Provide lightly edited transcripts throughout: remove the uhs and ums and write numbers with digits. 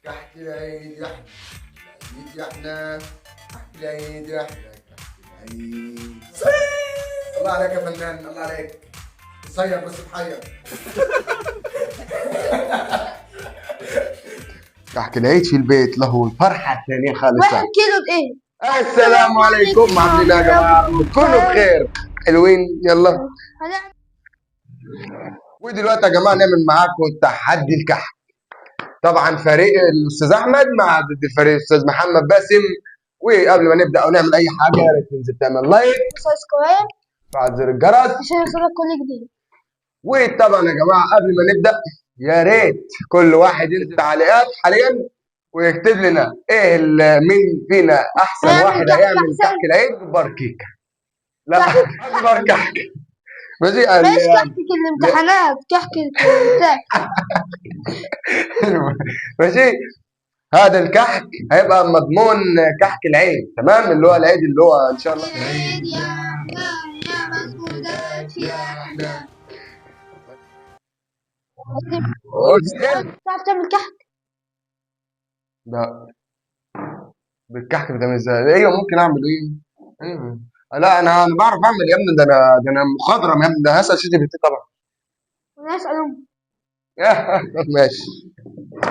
كحك العيد يا احنا، العيد يا احنا، كحك العيد يا احنا، كحك العيد. الله عليك يا فنان، الله عليك. صير بس تحير. كحك العيد في البيت له الفرحة الثانية خالصة. 1 كيلو دقيق. السلام عليكم، عاملين ايه يا جماعة؟ رب تكونوا بخير. حلوين، يلا. ودلوقتي يا جماعة نعمل معاكم تحدي الكحك. طبعا فريق الاستاذ احمد مع ضد فريق الاستاذ محمد باسم. وقبل ما نبدا او نعمل اي حاجه يا ريت تنزل تعمل لايك وسبسكرايب وفعل زر الجرس. عشان يوصلك كل جديد. وطبعا يا جماعه قبل ما نبدا يا ريت كل واحد ينزل تعليقات حاليا ويكتب لنا ايه مين فينا احسن واحد كحك هيعمل أحسن. كحك العيد. اكبر كيكه، لا اكبر كحك. ماشي مش كحك الامتحانات، كحك الكويتات. ماشي. هذا الكحك هيبقى مضمون كحك العيد، تمام؟ اللي هو العيد اللي هو ان شاء الله العيد يا احنا يا مسجونات يا احنا. تعرف تعمل كحك؟ لا، بالكحك بتعمل ازاي؟ ايوه ممكن اعمل ايه؟ ايوه. لا انا بعرف اعمل يا ابني، ده انا مخضرم يا ابني، ده هسأل شيتي بنتي طبعا. وانا اسال امي. ماشي،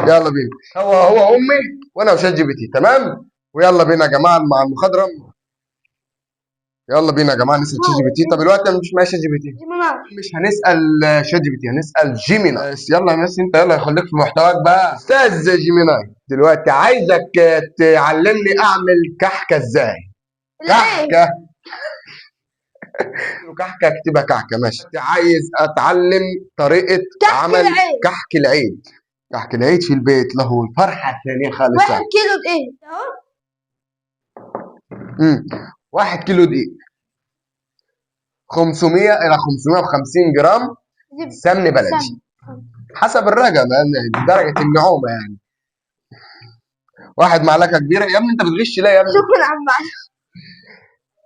يلا بينا. هو امي وانا وشات جي بي تي، تمام؟ ويلا بينا يا جماعه مع المخضرم. يلا بينا يا جماعه نسال شات جي بي تي. طب الوقت مش ماشي شات جي بي تي، مش هنسال شات جي بي تي، هنسال جيميناي. بس يلا يا ناس، انت يلا خليك في محتواك بقى. استاذ جيميناي دلوقتي عايزك تعلمني اعمل كحكه ازاي. كحكه كحكه، اكتبها كحكه. ماشي، عايز اتعلم طريقه عمل العيد. كحك العيد. كحك العيد في البيت له الفرحه الثانيه خالصه. 1 كيلو دقيق اهو. 1 كيلو دقيق، 500 الى 550 جرام سمن بلدي حسب الرقم، يعني درجه النعومه يعني. 1 معلقه كبيره. يا ابني انت بتغش ليه يا ابني؟ شكرا عم معلم.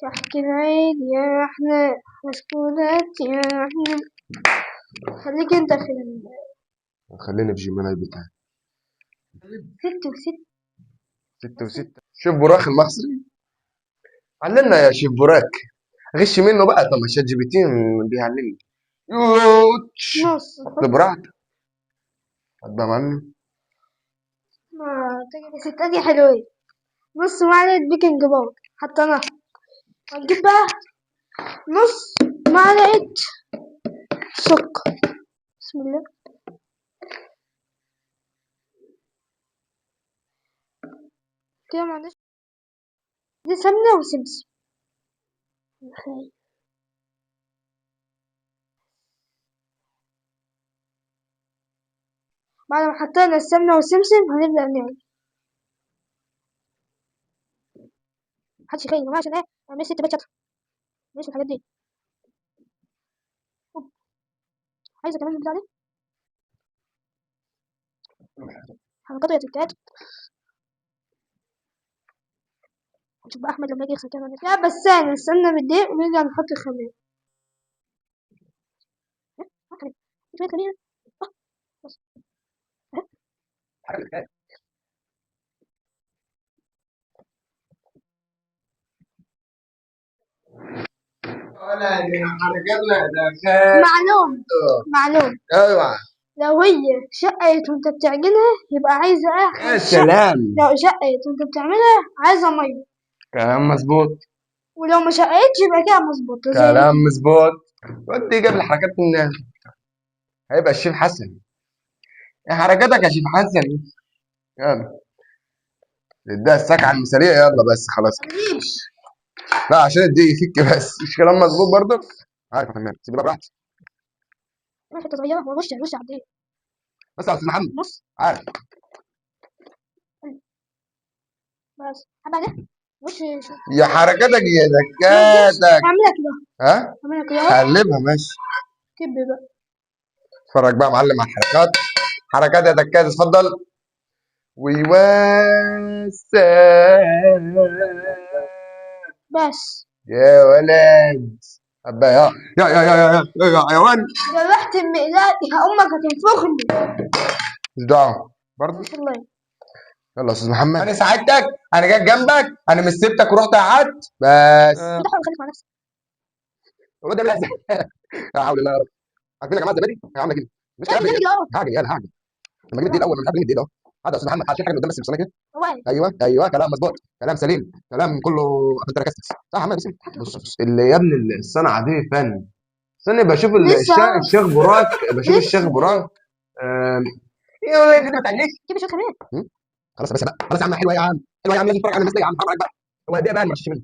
كحك العيد يا احنا مسكونات يا احنا. خليك انت في خلينا في جيميناي بتاعي. 6 و6. 6 و6. شوف براك المصري، علمنا يا شيف براك. غش منه بقى. طب ما شات جي بي تي بيعلمني. نص. حط براحتك، حط بقى يا معلم. ما تجي 6 حلوين. نص معلقة بيكنج باودر حطيناها. هنجيب بقى نص معلقة سكر. بسم الله. كده معلش، دي سمنة وسمسم. بعد ما حطينا السمنة والسمسم هنبدأ نعمل. محدش يخيل معايا عشان ايه؟ اعمل 6 بيت شطة. ماشي الحاجات دي. عايزة كمان البتاع دي. حركات يا تكات. هنشوف بقى أحمد لما يجي يغسل كمان. يا بسان نستنى بالدقيق ونرجع نحط الخميرة. شوية خميرة. بس. ولا حركاتنا ده خير. معلوم ايوه. لو هي شقت وانت بتعجنها يبقى عايزة يا سلام، لو شقت وانت بتعملها عايزة مية. كلام مظبوط. ولو ما شقتش يبقى كده مظبوط. كلام مظبوط. ودي قبل حركات الناس هيبقى الشيف حسن. يا حركاتك يا شيف حسن. يلا اديها السكعة المثالية. يلا بس خلاص كده. لا عشان الدقيق يفك بس. مش كلام مظبوط برضه. عارف يا فنان، سيب بقى براحتك. حتة صغيرة ووش على الدقيق. بس يا استاذ محمد نص عارف. بس بعدين وش يا حركاتك يا دكاتك. اعملها كده. ها؟ اعملها كده. قلبها ماشي. كب بقى. اتفرج بقى يا معلم على الحركات. حركات يا دكات، اتفضل. ويوسع بس يا ولد. أبا يا وان. جرحت المقلاة. امك هتنفخني. مش دعوة برضه. والله يلا يا استاذ محمد، انا ساعدتك، انا جيت جنبك، انا مش سبتك ورحت قعدت بس. انت حاول خليك مع نفسك. الواد ده ازاي؟ لا حول الله يا رب. عارفين يا جماعه الزبادي؟ هي عامله كده مش لا كلام بتعمل اه. هاجي يلا هاجي. لما اجيب الدقيق الاول مش عارف اجيب الدقيق اهو. هذا يا استاذ محمد هتشيل حاجه من قدام بس بصنع كده. هو ايه؟ ايوه ايوه كلام مظبوط، كلام سليم، كلام كله عشان تركزت. صح يا محمد. بص اللي يا ابني الصنعه دي فن. استني بشوف لسه الشيخ براك، بشوف الشيخ لسه براك. ايه ولا انت ما تعجبنيش؟ كيف شو كمان؟ خلاص بس بقى خلاص يا عم، حلوه يا عم، حلوه يا عم، لازم تتفرج على الناس دي يا عم، حرام عليك بقى. هو قد ايه بقى المرشش منه؟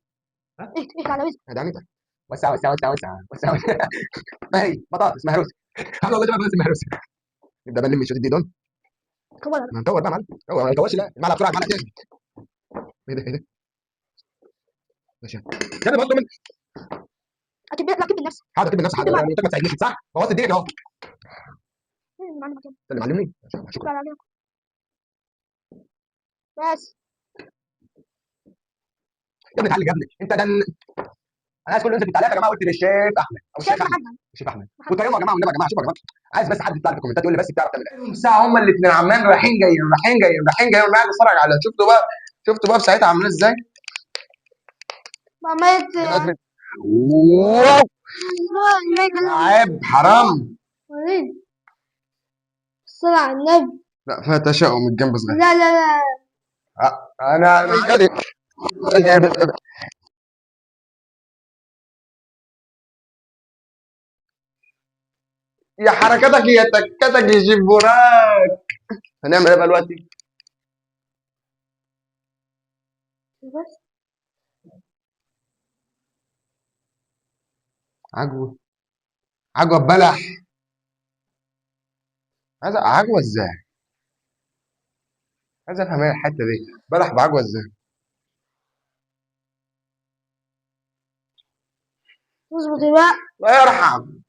ها؟ ايه على وزن. ده يعني وسع وسع وسع وسع وسع وسع. ما هي بطاطس مهروسه. احنا والله جبنا بطاطس مهروسه. نبدا بقى نلم الشوط دي دول. كبر. ما نكور بقى يا معلم. هو ما نكورش لا، المعلقه بسرعه المعلقه تاني. ايه ده ايه ده؟ ماشي كده برضه من اكيد لا اكيد بالنفس. حاضر كده نفس حاجه، انا قلت لك ما تساعدنيش صح؟ بوظت الدنيا اهو. معنا مكان. انت اللي معلمني شكرا. لا لا لا. بس يا ابني اتعلم يا ابني انت ده انا عايز كل ينزل في التعليقات يا جماعه قلت للشيف احمد او شايف الشيخ احمد. محمد. الشيخ احمد وطيبوا يا جماعه والنبي يا جماعه شوفوا يا جماعه. عايز بس حد يطلع في الكومنتات يقول لي بس بتعرف تعمل ايه. ساعه هما الاثنين عمال رايحين جايين رايحين جايين رايحين جايين وانا قاعد اتفرج على شفتوا بقى، شفتوا بقى في ساعتها عاملين ازاي؟ عملت واو عيب حرام. وريني الصلاة على النبي. لا فيها تشاؤم من الجنب صغير. لا لا لا. انا مش قادر. يا حركاتك يا تكتك يا جبراك. هنعمل ايه بقى دلوقتي؟ بس عجوه عجوه ببلح. عايز عجوه ازاي؟ عايز افهم ايه الحته دي، بلح بعجوه ازاي؟ اظبط بقى. الله يرحم.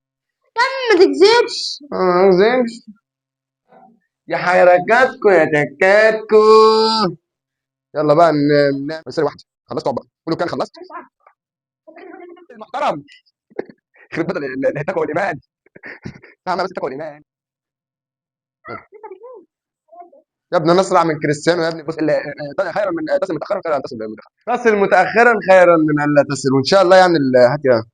ما تكذبش. زين. يا حركاتكو يا تكاتكو. يلا بقى نعمل سري واحده. خلصت بقى كله كان خلصت. المحترم. يخرب بيت التقوى والايمان. فاهم بس التقوى والايمان. يا ابني انا اسرع من كريستيانو يا ابني. بص خيرا من تصل متاخرا خيرا ان تصل متاخرا. تصل متاخرا خيرا من ان لا تصل وان شاء الله يعني هات يا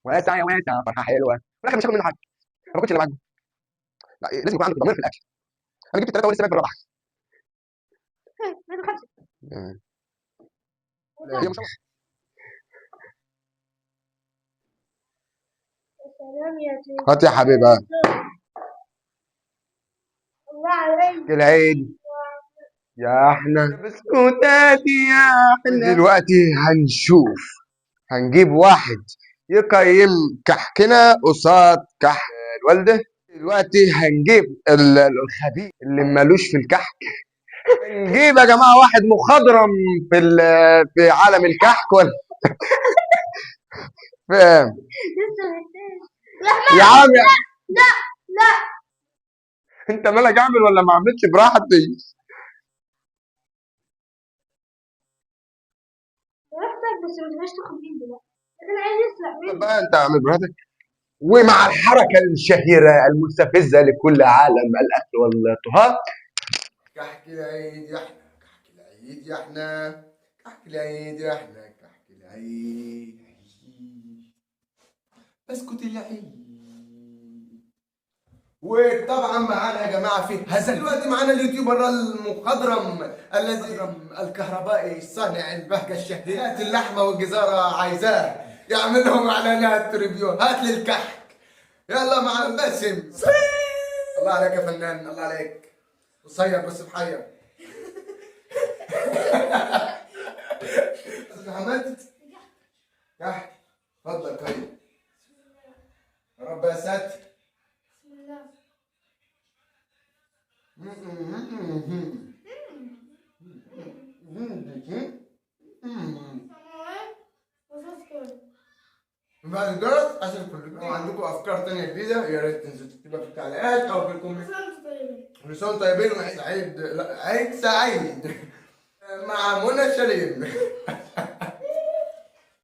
واسع يا واسع فرحه حلوه. في الاخر مش هاخد منه حاجه. ما باكلش اللي معاك. لا لازم يكون عندك ضمير في الاكل. انا جبت الثلاثه ولسه باكل الرابعه. هي مش هات يا حبيبي هات. الله عليك. العيد يا احنا بسكوتاتي يا احنا. دلوقتي هنجيب واحد يقيم كحكنا قصاد كحك الوالده. دلوقتي هنجيب الخبيث اللي مالوش في الكحك. هنجيب يا جماعه واحد مخضرم في عالم الكحك ولا فاهم يا عم. لا لا. انت مالك اعمل ولا ما عملتش براحتي؟ براحتك بس ما تبقاش تاخد مني دلوقتي. انا عايز اسرق مني. بقى انت اعمل براحتك. ومع الحركه الشهيره المستفزه لكل عالم الاكل والطهاه. كحك العيد يا احنا كحك العيد يا احنا كحك العيد يا احنا كحك العيد بسكوت العيد. وطبعا معانا يا جماعه في هذا الوقت معانا اليوتيوبر المخضرم الذي الكهربائي صانع البهجه الشهيات اللحمه والجزاره عايزاه يعمل لهم اعلانات ريفيوهات للكحك. يلا مع باسم. الله عليك يا فنان الله عليك. قصير بس محير. استاذ محمد كحك اتفضل طيب. يا رب يا ساتر. بعد الجرس عشان كلكم لو عندكم افكار تانية جديدة يا ريت تنزلوا تكتبوها في التعليقات او في الكومنت. كل سنة طيبين وعيد سعيد. لا عيد سعيد مع منى شليم.